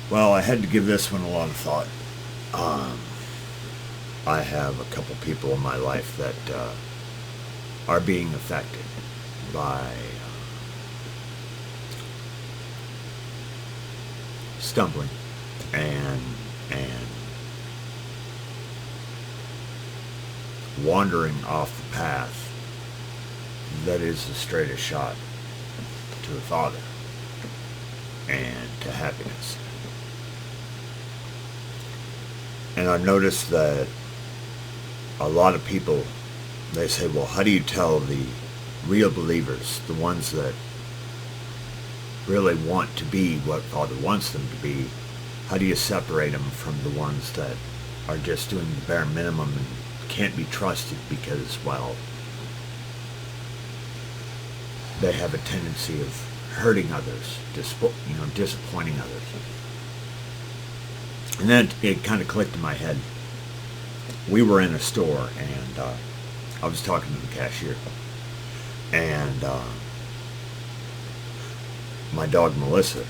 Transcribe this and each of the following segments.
Well, I had to give this one a lot of thought. Um, I have a couple people in my life that are being affected by stumbling and wandering off the path that is the straightest shot to the Father and to happiness. And I've noticed that a lot of people, they say, well, how do you tell the real believers, the ones that really want to be what Father wants them to be, how do you separate them from the ones that are just doing the bare minimum and can't be trusted because, well, they have a tendency of hurting others, disappointing others. And then it kind of clicked in my head. We were in a store, and I was talking to the cashier, and my dog Melissa,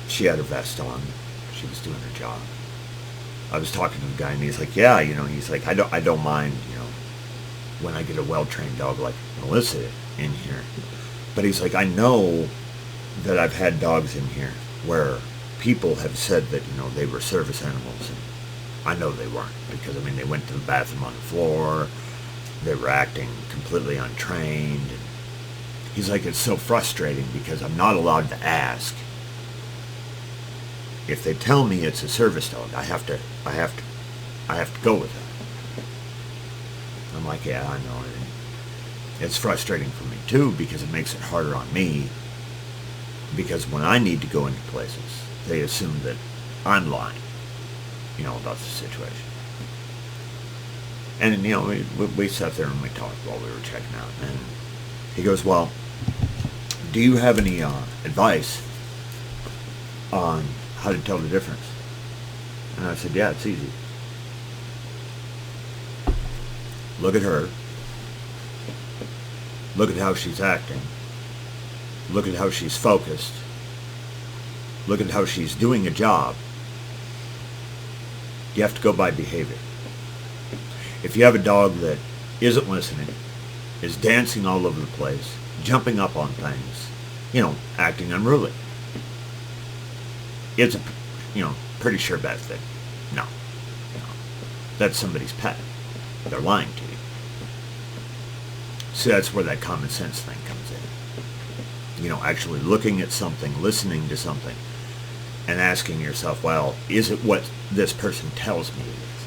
she had her vest on. She was doing her job. I was talking to the guy, and he's like, "Yeah, he's like, I don't mind, when I get a well-trained dog like Melissa in here." But he's like, "I know that I've had dogs in here where people have said that, they were service animals, and I know they weren't, because, they went to the bathroom on the floor, they were acting completely untrained." And he's like, "It's so frustrating because I'm not allowed to ask. If they tell me it's a service dog, I have to go with that." I'm like, "Yeah, I know. It's frustrating for me too, because it makes it harder on me, because when I need to go into places, they assume that I'm lying, about the situation." And, we sat there and we talked while we were checking out. And he goes, "Well, do you have any advice on how to tell the difference?" And I said, "Yeah, it's easy. Look at her. Look at how she's acting. Look at how she's focused. Look at how she's doing a job. You have to go by behavior. If you have a dog that isn't listening, is dancing all over the place, jumping up on things, acting unruly, it's a, pretty sure bet that, no, that's somebody's pet. They're lying to you." So that's where that common sense thing comes in. Actually looking at something, listening to something, and asking yourself, well, is it what this person tells me it is?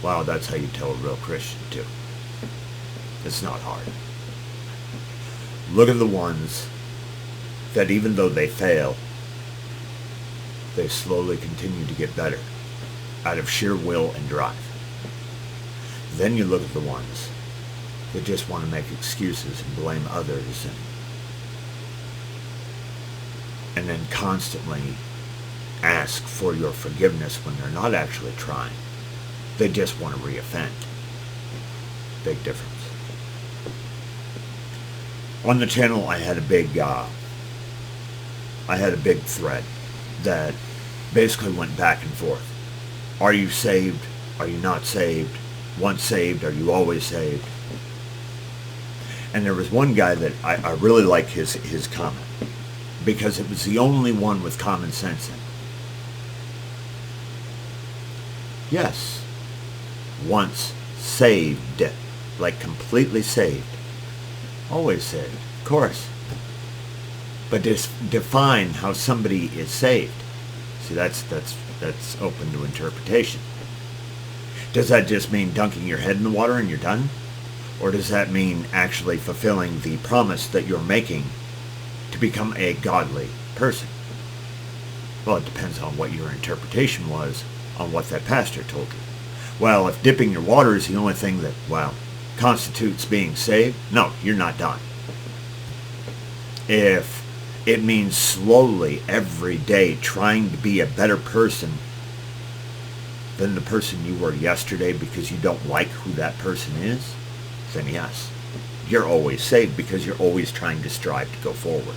Wow, that's how you tell a real Christian, too. It's not hard. Look at the ones that, even though they fail, they slowly continue to get better out of sheer will and drive. Then you look at the ones that just want to make excuses and blame others, and then constantly ask for your forgiveness when they're not actually trying. They just want to reoffend. Big difference. On the channel, I had a big thread that basically went back and forth. Are you saved? Are you not saved? Once saved, are you always saved? And there was one guy that I really liked his comment, because it was the only one with common sense in it. Yes, once saved, like completely saved. Always saved, of course. But define how somebody is saved. See, that's open to interpretation. Does that just mean dunking your head in the water and you're done? Or does that mean actually fulfilling the promise that you're making to become a godly person? Well, it depends on what your interpretation was on what that pastor told you. Well, if dipping your water is the only thing that, constitutes being saved, no, you're not done. If it means slowly, every day, trying to be a better person than the person you were yesterday because you don't like who that person is, then yes, you're always saved because you're always trying to strive to go forward.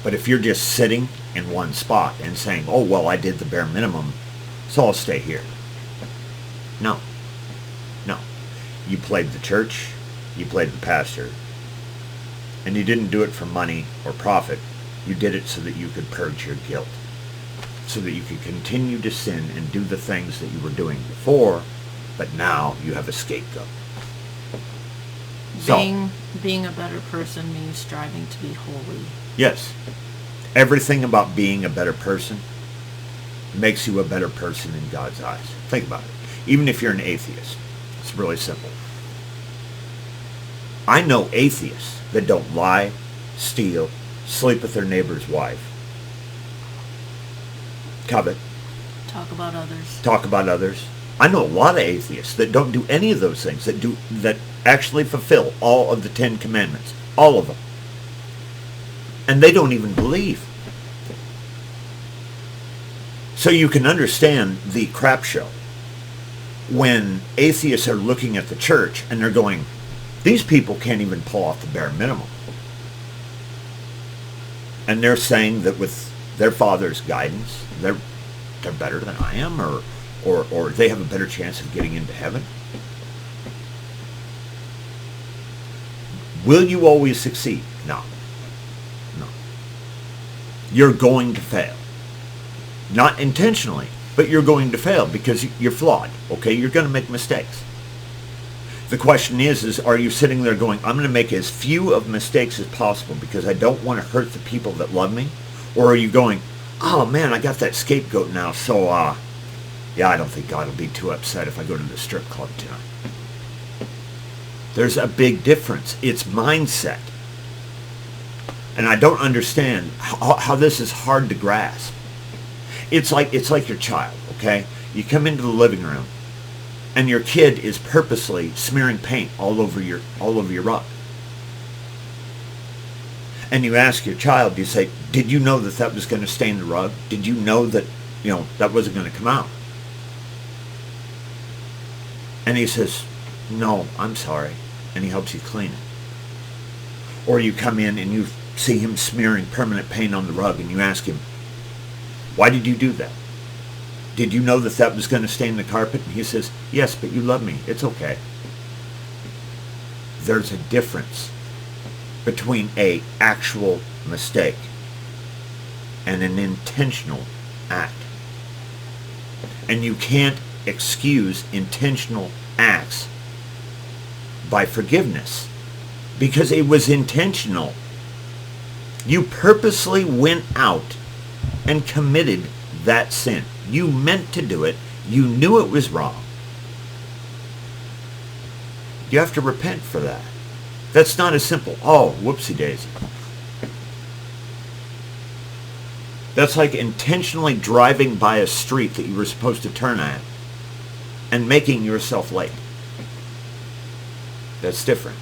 But if you're just sitting in one spot and saying, oh, well, I did the bare minimum, so I'll stay here. No. No. You played the church, you played the pastor, and you didn't do it for money or profit. You did it so that you could purge your guilt, so that you could continue to sin and do the things that you were doing before, but now you have a scapegoat. Being a better person means striving to be holy. Yes. Everything about being a better person makes you a better person in God's eyes. Think about it. Even if you're an atheist, it's really simple. I know atheists that don't lie, steal, sleep with their neighbor's wife, covet, talk about others. I know a lot of atheists that don't do any of those things, that actually fulfill all of the 10 Commandments, all of them. And they don't even believe. So you can understand the crap show when atheists are looking at the church and they're going, these people can't even pull off the bare minimum. And they're saying that with their Father's guidance, they're better than I am, or they have a better chance of getting into heaven. Will you always succeed? No. No. You're going to fail. Not intentionally, but you're going to fail because you're flawed, okay? You're going to make mistakes. The question is are you sitting there going, I'm going to make as few of mistakes as possible because I don't want to hurt the people that love me? Or are you going, oh man, I got that scapegoat now, so yeah, I don't think God will be too upset if I go to the strip club tonight. There's a big difference. It's mindset. And I don't understand how this is hard to grasp. It's like your child, okay? You come into the living room and your kid is purposely smearing paint all over your rug. And you ask your child, you say, did you know that was going to stain the rug? Did you know that, that wasn't going to come out? And he says, no, I'm sorry. And he helps you clean it. Or you come in and you see him smearing permanent paint on the rug and you ask him, why did you do that? Did you know that was going to stain the carpet? And he says, yes, but you love me. It's okay. There's a difference between an actual mistake and an intentional act. And you can't excuse intentional acts by forgiveness because it was intentional. You purposely went out and committed that sin. You meant to do it. You knew it was wrong. You have to repent for that. That's not as simple, oh, whoopsie daisy. That's like intentionally driving by a street that you were supposed to turn at and making yourself late. That's different.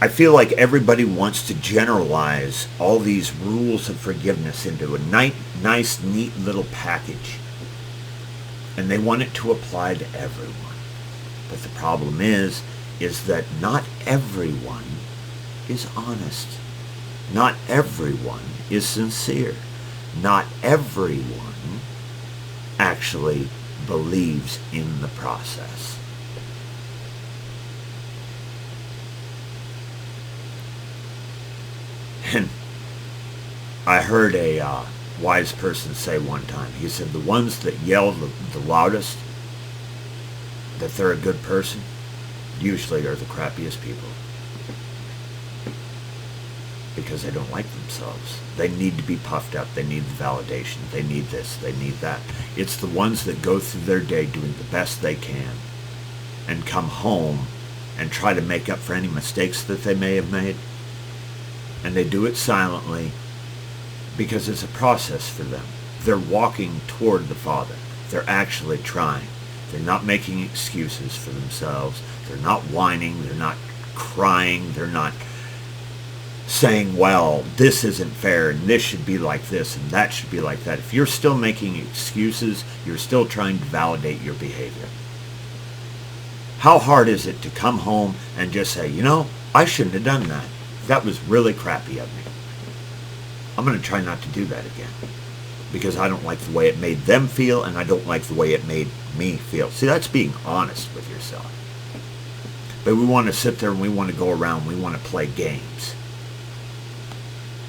I feel like everybody wants to generalize all these rules of forgiveness into a nice, neat little package. And they want it to apply to everyone. But the problem is that not everyone is honest. Not everyone is sincere. Not everyone actually believes in the process. And I heard a wise person say one time, he said, the ones that yell the loudest that they're a good person usually are the crappiest people. Because they don't like themselves. They need to be puffed up. They need the validation. They need this. They need that. It's the ones that go through their day doing the best they can and come home and try to make up for any mistakes that they may have made. And they do it silently because it's a process for them. They're walking toward the Father. They're actually trying. They're not making excuses for themselves. They're not whining. They're not crying. They're not saying, well, this isn't fair and this should be like this and that should be like that. If you're still making excuses, you're still trying to validate your behavior. How hard is it to come home and just say, I shouldn't have done that. That was really crappy of me. I'm going to try not to do that again. Because I don't like the way it made them feel, and I don't like the way it made me feel. See, that's being honest with yourself. But we want to sit there and we want to go around, we want to play games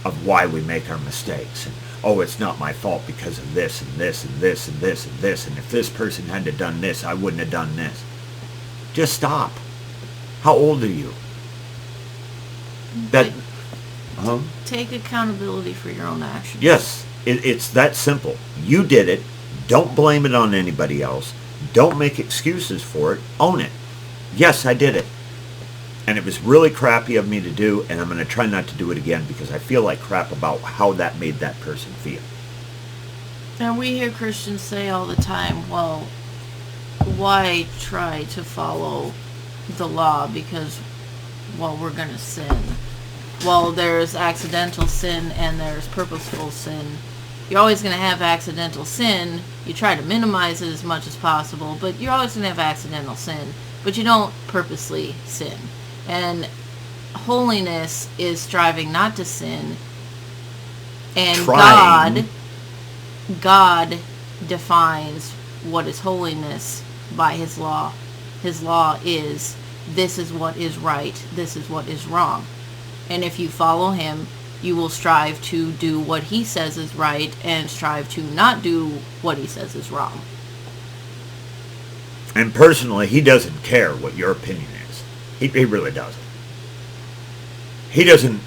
of why we make our mistakes. And, oh, it's not my fault because of this and this and this and this and this. And if this person hadn't done this, I wouldn't have done this. Just stop. How old are you? That, Take accountability for your own actions. Yes, it's that simple. You did it. Don't blame it on anybody else. Don't make excuses for it. Own it. Yes, I did it. And it was really crappy of me to do, and I'm going to try not to do it again because I feel like crap about how that made that person feel. And we hear Christians say all the time, well, why try to follow the law because, well, we're going to sin. Well, there's accidental sin and there's purposeful sin. You're always going to have accidental sin. You try to minimize it as much as possible, but you're always going to have accidental sin. But you don't purposely sin. And holiness is striving not to sin. And God defines what is holiness by his law. His law is, this is what is right, this is what is wrong. And if you follow him, you will strive to do what he says is right and strive to not do what he says is wrong. And personally, he doesn't care what your opinion is. He really doesn't. He doesn't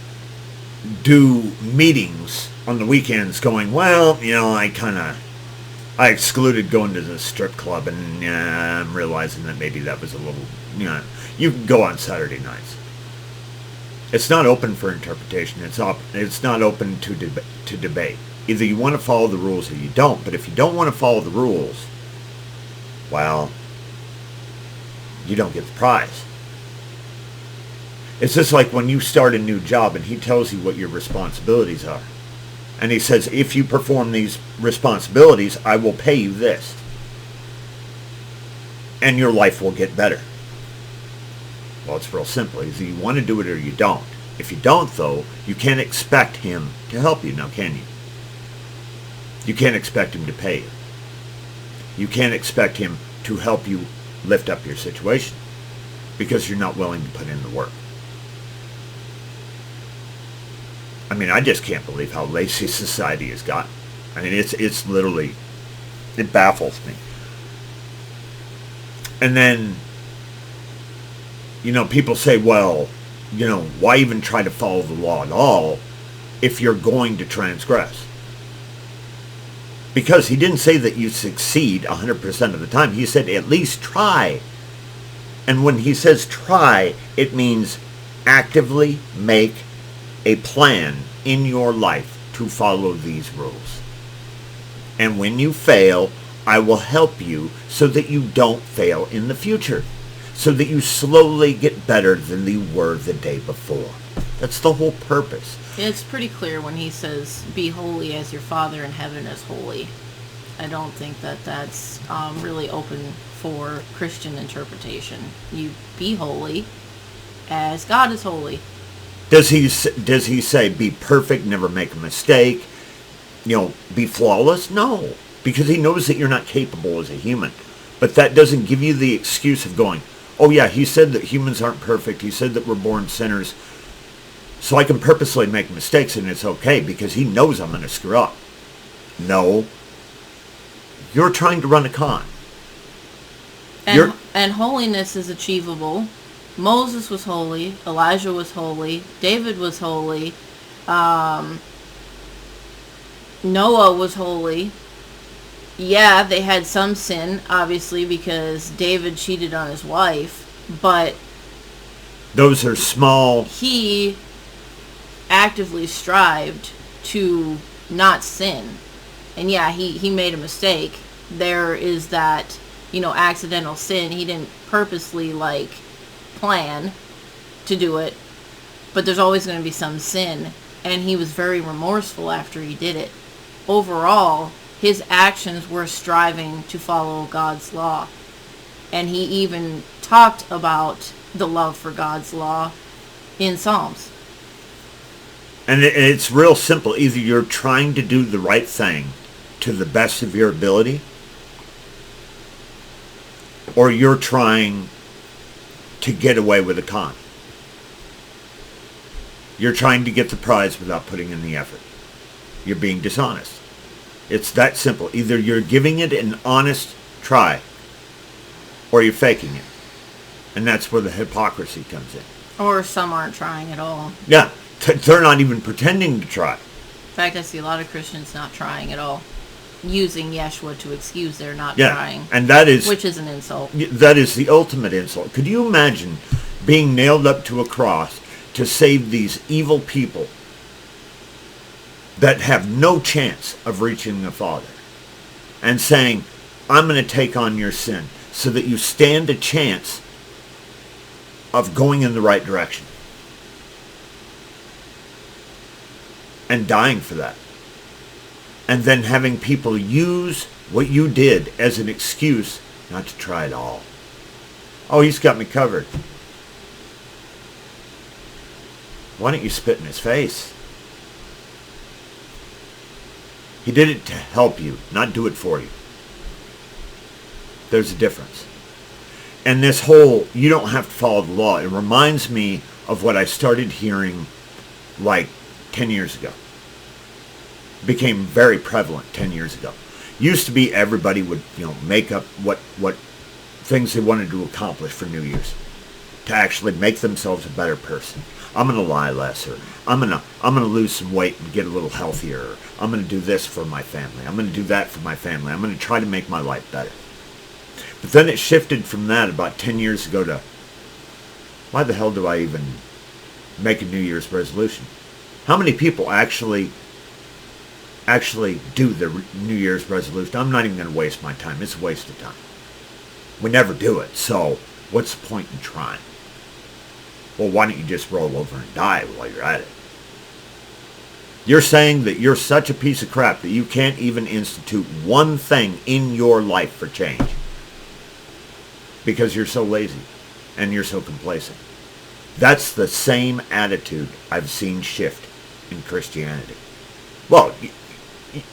do meetings on the weekends going, well, I excluded going to the strip club, and I'm realizing that maybe that was a little, you can go on Saturday nights. It's not open for interpretation. It's not open to debate. Either you want to follow the rules or you don't. But if you don't want to follow the rules, well, you don't get the prize. It's just like when you start a new job and he tells you what your responsibilities are. And he says, if you perform these responsibilities, I will pay you this. And your life will get better. Well, it's real simple. Either you want to do it or you don't. If you don't, though, you can't expect him to help you now, can you? You can't expect him to pay you. You can't expect him to help you lift up your situation because you're not willing to put in the work. I mean, I just can't believe how lazy society has gotten. I mean, it's literally, it baffles me. And then, people say, well, why even try to follow the law at all if you're going to transgress? Because he didn't say that you succeed 100% of the time. He said at least try. And when he says try, it means actively make a plan in your life to follow these rules. And when you fail, I will help you so that you don't fail in the future. So that you slowly get better than you were the day before. That's the whole purpose. It's pretty clear when he says, be holy as your Father in heaven is holy. I don't think that that's really open for Christian interpretation. You be holy as God is holy. Does he say be perfect, never make a mistake, be flawless? No, because he knows that you're not capable as a human. But that doesn't give you the excuse of going, oh yeah, he said that humans aren't perfect. He said that we're born sinners. So I can purposely make mistakes and it's okay because he knows I'm going to screw up. No. You're trying to run a con. And holiness is achievable. Moses was holy. Elijah was holy. David was holy. Noah was holy. Yeah, they had some sin, obviously, because David cheated on his wife, but those are small. He actively strived to not sin. And yeah, he made a mistake. There is that, accidental sin. He didn't purposely, plan to do it, but there's always going to be some sin. And he was very remorseful after he did it. Overall, his actions were striving to follow God's law. And he even talked about the love for God's law in Psalms. And it's real simple. Either you're trying to do the right thing to the best of your ability, or you're trying to get away with a con. You're trying to get the prize without putting in the effort. You're being dishonest. It's that simple. Either you're giving it an honest try, or you're faking it. And that's where the hypocrisy comes in. Or some aren't trying at all. Yeah, they're not even pretending to try. In fact, I see a lot of Christians not trying at all, using Yeshua to excuse their not Yeah, trying, and that is which is an insult. that is the ultimate insult. Could you imagine being nailed up to a cross to save these evil people that have no chance of reaching the Father, and saying, I'm going to take on your sin so that you stand a chance of going in the right direction, and dying for that, and then having people use what you did as an excuse not to try at all. Oh, he's got me covered. Why don't you spit in his face? He did it to help you, not do it for you. There's a difference. And this whole, you don't have to follow the law, it reminds me of what I started hearing like 10 years ago. Became very prevalent 10 years ago. Used to be everybody would, make up what things they wanted to accomplish for New Year's, to actually make themselves a better person. I'm going to lie less, or I'm going to lose some weight and get a little healthier, or I'm going to do this for my family. I'm going to do that for my family. I'm going to try to make my life better. But then it shifted from that about 10 years ago to, why the hell do I even make a New Year's resolution? How many people actually do the New Year's resolution? I'm not even going to waste my time. It's a waste of time. We never do it, so what's the point in trying? Well, why don't you just roll over and die while you're at it? You're saying that you're such a piece of crap that you can't even institute one thing in your life for change because you're so lazy and you're so complacent. That's the same attitude I've seen shift in Christianity. Well,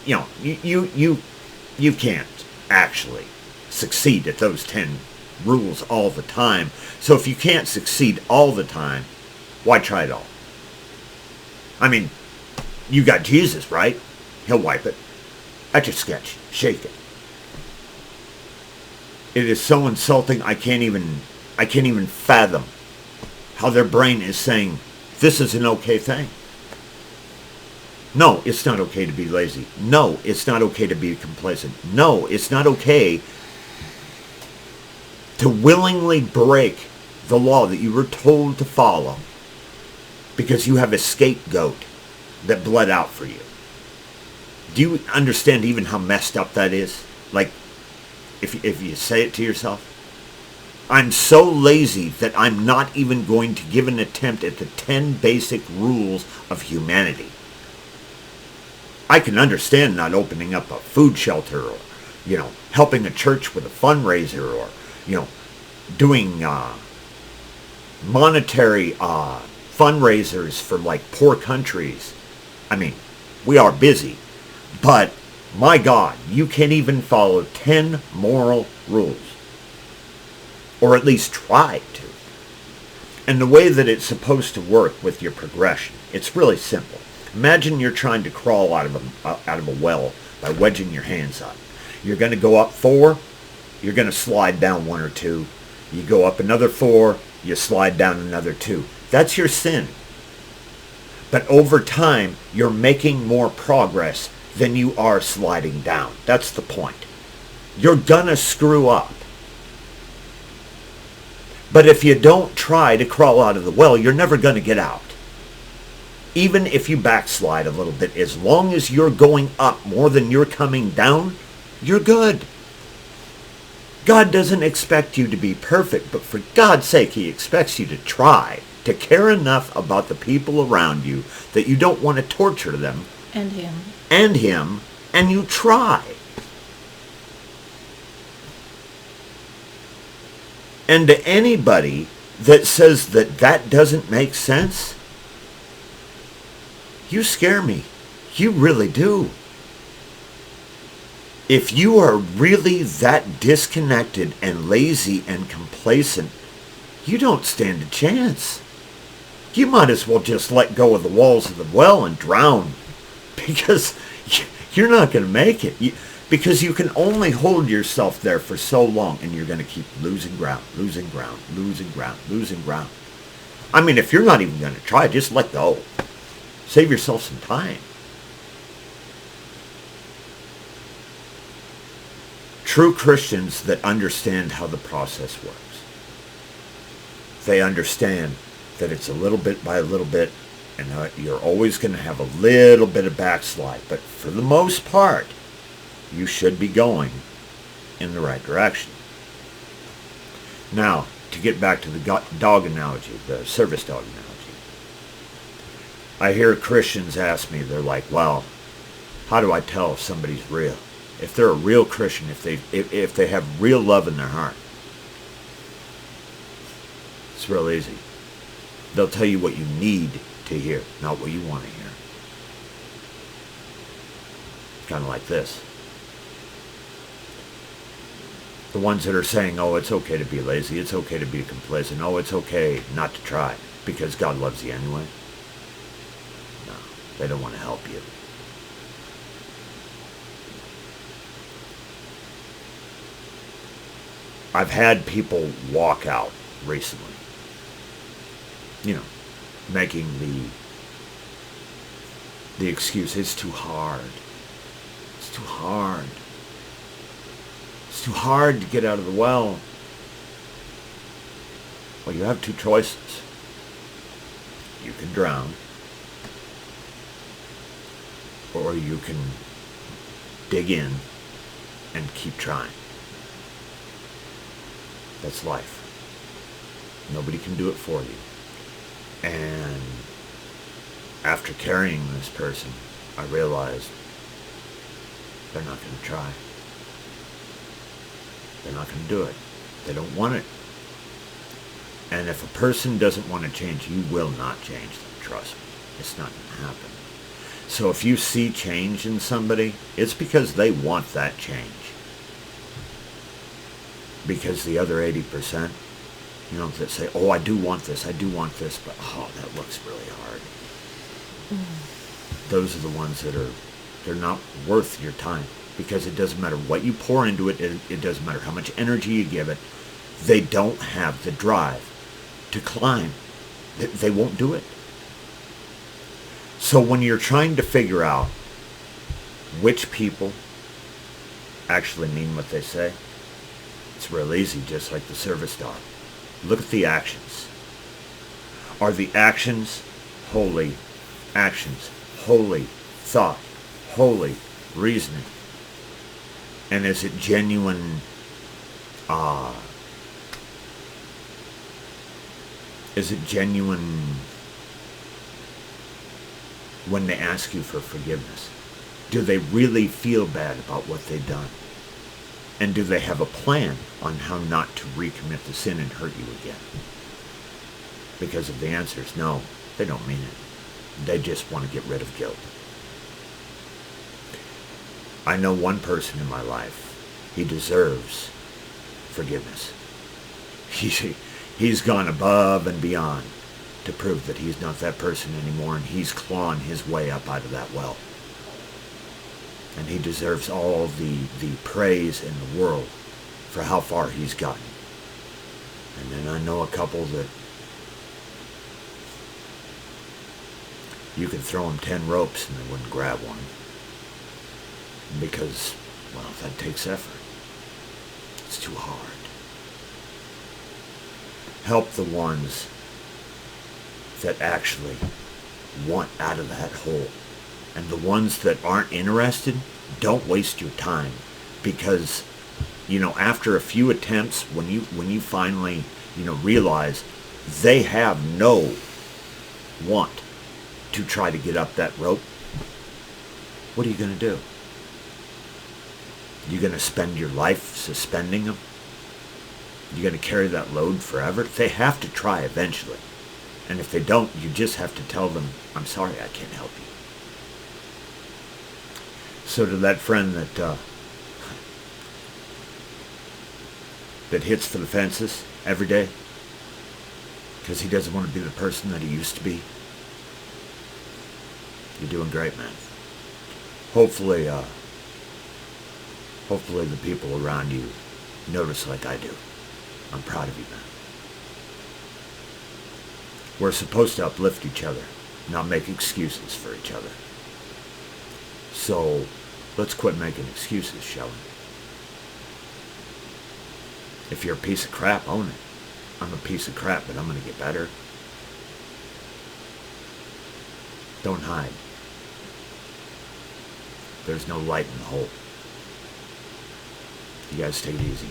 you can't actually succeed at those 10 rules all the time. So if you can't succeed all the time, why try it all? I mean, you got Jesus, right? He'll wipe it. Etch a sketch. Shake it. It is so insulting, I can't even fathom how their brain is saying this is an okay thing. No, it's not okay to be lazy. No, it's not okay to be complacent. No, it's not okay to willingly break the law that you were told to follow because you have a scapegoat that bled out for you. Do you understand even how messed up that is? Like, if you say it to yourself? I'm so lazy that I'm not even going to give an attempt at the 10 basic rules of humanity. I can understand not opening up a food shelter, or, helping a church with a fundraiser, or, doing monetary fundraisers for like poor countries. I mean, we are busy, but my God, you can't even follow 10 moral rules, or at least try to. And the way that it's supposed to work with your progression, it's really simple. Imagine you're trying to crawl out of a well by wedging your hands up. You're going to go up 4, you're going to slide down 1 or 2. You go up another 4, you slide down another 2. That's your sin. But over time, you're making more progress than you are sliding down. That's the point. You're going to screw up. But if you don't try to crawl out of the well, you're never going to get out. Even if you backslide a little bit, as long as you're going up more than you're coming down, you're good. God doesn't expect you to be perfect, but for God's sake, He expects you to try, to care enough about the people around you that you don't want to torture them. And Him. And you try. And to anybody that says that that doesn't make sense, you scare me. You really do. If you are really that disconnected and lazy and complacent, you don't stand a chance. You might as well just let go of the walls of the well and drown, because you're not going to make it. Because you can only hold yourself there for so long, and you're going to keep losing ground, losing ground, losing ground, losing ground. I mean, if you're not even going to try, just let go. Save yourself some time. True Christians that understand how the process works. They understand that it's a little bit by a little bit, and you're always going to have a little bit of backslide. But for the most part, you should be going in the right direction. Now, to get back to the dog analogy, the service dog analogy. I hear Christians ask me, they're like, well, how do I tell if somebody's real? If they're a real Christian, if they have real love in their heart. It's real easy. They'll tell you what you need to hear, not what you want to hear. Kind of like this. The ones that are saying, oh, it's okay to be lazy, it's okay to be complacent, oh, it's okay not to try, because God loves you anyway. No, they don't want to help you. I've had people walk out recently, making the excuse, it's too hard. It's too hard. It's too hard to get out of the well. Well, you have two choices. You can drown, or you can dig in and keep trying. That's life. Nobody can do it for you. And after carrying this person, I realized they're not going to try. They're not going to do it. They don't want it. And if a person doesn't want to change, you will not change them. Trust me. It's not going to happen. So if you see change in somebody, it's because they want that change. Because the other 80%, that say, oh, I do want this, but oh, that looks really hard. Those are the ones that they're not worth your time. Because it doesn't matter what you pour into it, it doesn't matter how much energy you give it, they don't have the drive to climb. They won't do it. So when you're trying to figure out which people actually mean what they say, it's real easy, just like the service dog. Look at the actions. Are the actions holy actions, holy thought, holy reasoning? And is it genuine, when they ask you for forgiveness? Do they really feel bad about what they've done? And do they have a plan on how not to recommit the sin and hurt you again? Because if the answer is no, they don't mean it. They just want to get rid of guilt. I know one person in my life. He deserves forgiveness. He's gone above and beyond to prove that he's not that person anymore, and he's clawing his way up out of that well. And he deserves all the praise in the world for how far he's gotten. And then I know a couple that you could throw them 10 ropes and they wouldn't grab one. Because, well, that takes effort. It's too hard. Help the ones that actually want out of that hole. And the ones that aren't interested, don't waste your time. Because, after a few attempts, when you finally, realize they have no want to try to get up that rope, what are you going to do? You going to spend your life suspending them? You going to carry that load forever? They have to try eventually. And if they don't, you just have to tell them, I'm sorry, I can't help you. So to that friend that hits for the fences every day because he doesn't want to be the person that he used to be, you're doing great, man. Hopefully the people around you notice like I do. I'm proud of you, man. We're supposed to uplift each other, not make excuses for each other. So, let's quit making excuses, shall we? If you're a piece of crap, own it. I'm a piece of crap, but I'm going to get better. Don't hide. There's no light in the hole. You guys take it easy.